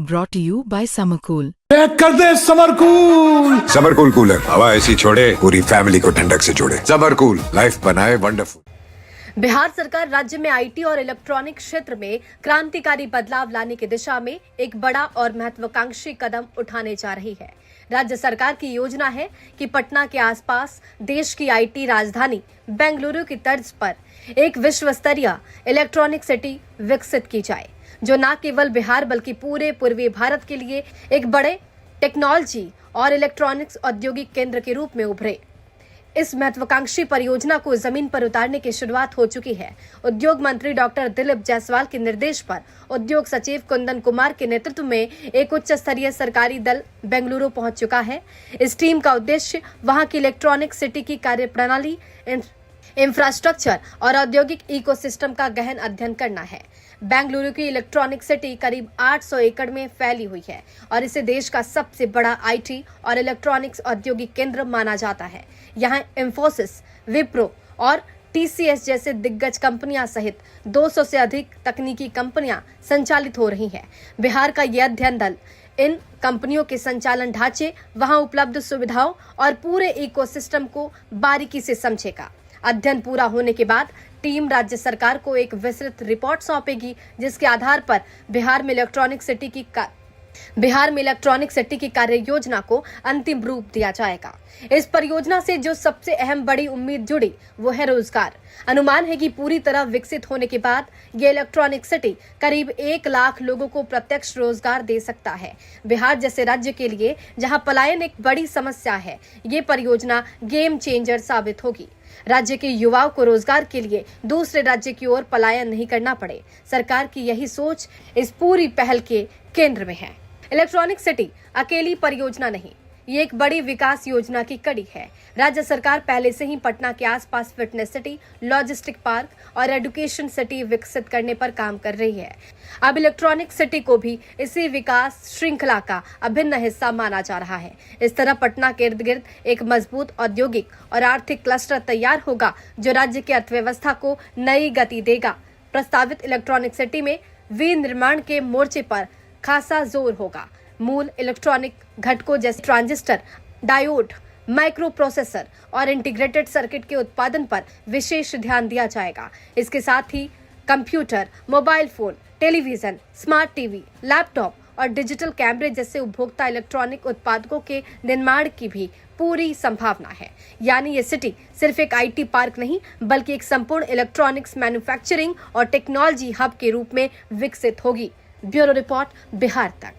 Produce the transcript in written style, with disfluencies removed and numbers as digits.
brought to you by Summercool. Pack कर दे summer cool. Summer cool cooler हवा ऐसी छोड़े पूरी फैमिली को ठंडक से जोड़े। समरकूल लाइफ बनाए वंडरफुल। बिहार सरकार राज्य में आईटी और इलेक्ट्रॉनिक क्षेत्र में क्रांतिकारी बदलाव लाने की दिशा में एक बड़ा और महत्वाकांक्षी कदम उठाने जा रही है। राज्य सरकार की योजना है कि पटना के आसपास देश की आईटी राजधानी बेंगलुरु की तर्ज पर एक विश्व स्तरीय इलेक्ट्रॉनिक सिटी विकसित की जाए, जो न केवल बिहार बल्कि पूरे पूर्वी भारत के लिए एक बड़े टेक्नोलॉजी और इलेक्ट्रॉनिक्स औद्योगिक केंद्र के रूप में उभरे। इस महत्वाकांक्षी परियोजना को जमीन पर उतारने की शुरुआत हो चुकी है। उद्योग मंत्री डॉक्टर दिलीप जायसवाल के निर्देश पर उद्योग सचिव कुंदन कुमार के नेतृत्व में एक उच्च स्तरीय सरकारी दल बेंगलुरु पहुंच चुका है। इस टीम का उद्देश्य वहां की इलेक्ट्रॉनिक सिटी की कार्यप्रणाली, इंफ्रास्ट्रक्चर और औद्योगिक इकोसिस्टम का गहन अध्ययन करना है। बेंगलुरु की इलेक्ट्रॉनिक सिटी करीब 800 एकड़ में फैली हुई है और इसे देश का सबसे बड़ा आईटी और इलेक्ट्रॉनिक्स औद्योगिक केंद्र माना जाता है। यहाँ इंफोसिस, विप्रो और टीसीएस जैसे दिग्गज कंपनियां सहित 200 से अधिक तकनीकी कंपनियां संचालित हो रही हैं। बिहार का यह अध्ययन दल इन कंपनियों के संचालन ढांचे, वहां उपलब्ध सुविधाओं और पूरे इकोसिस्टम को बारीकी से समझेगा। अध्ययन पूरा होने के बाद टीम राज्य सरकार को एक विस्तृत रिपोर्ट सौंपेगी, जिसके आधार पर बिहार में इलेक्ट्रॉनिक सिटी की कार्य योजना को अंतिम रूप दिया जाएगा। इस परियोजना से जो सबसे अहम बड़ी उम्मीद जुड़ी वो है रोजगार। अनुमान है कि पूरी तरह विकसित होने के बाद ये इलेक्ट्रॉनिक सिटी करीब 1 लाख लोगों को प्रत्यक्ष रोजगार दे सकता है। बिहार जैसे राज्य के लिए जहां पलायन एक बड़ी समस्या है, ये परियोजना गेम चेंजर साबित होगी। राज्य के युवाओं को रोजगार के लिए दूसरे राज्य की ओर पलायन नहीं करना पड़े। सरकार की यही सोच इस पूरी पहल के केंद्र में है। इलेक्ट्रॉनिक सिटी अकेली परियोजना नहीं, ये एक बड़ी विकास योजना की कड़ी है। राज्य सरकार पहले से ही पटना के आसपास फिटनेस सिटी, लॉजिस्टिक पार्क और एजुकेशन सिटी विकसित करने पर काम कर रही है। अब इलेक्ट्रॉनिक सिटी को भी इसी विकास श्रृंखला का अभिन्न हिस्सा माना जा रहा है। इस तरह पटना के इर्द गिर्द एक मजबूत औद्योगिक और आर्थिक क्लस्टर तैयार होगा, जो राज्य की अर्थव्यवस्था को नई गति देगा। प्रस्तावित इलेक्ट्रॉनिक सिटी में विनिर्माण के मोर्चे पर खासा जोर होगा। मूल इलेक्ट्रॉनिक घटकों जैसे ट्रांजिस्टर, डायोड, माइक्रो प्रोसेसर और इंटीग्रेटेड सर्किट के उत्पादन पर विशेष ध्यान दिया जाएगा। इसके साथ ही computer, mobile phone, television, smart TV, laptop और डिजिटल कैमरे जैसे उपभोक्ता इलेक्ट्रॉनिक उत्पादों के निर्माण की भी पूरी संभावना है। यानी ये सिटी सिर्फ एक आईटी पार्क नहीं, बल्कि एक संपूर्ण इलेक्ट्रॉनिक्स मैन्युफैक्चरिंग और टेक्नोलॉजी हब के रूप में विकसित होगी। ब्यूरो रिपोर्ट, बिहार तक।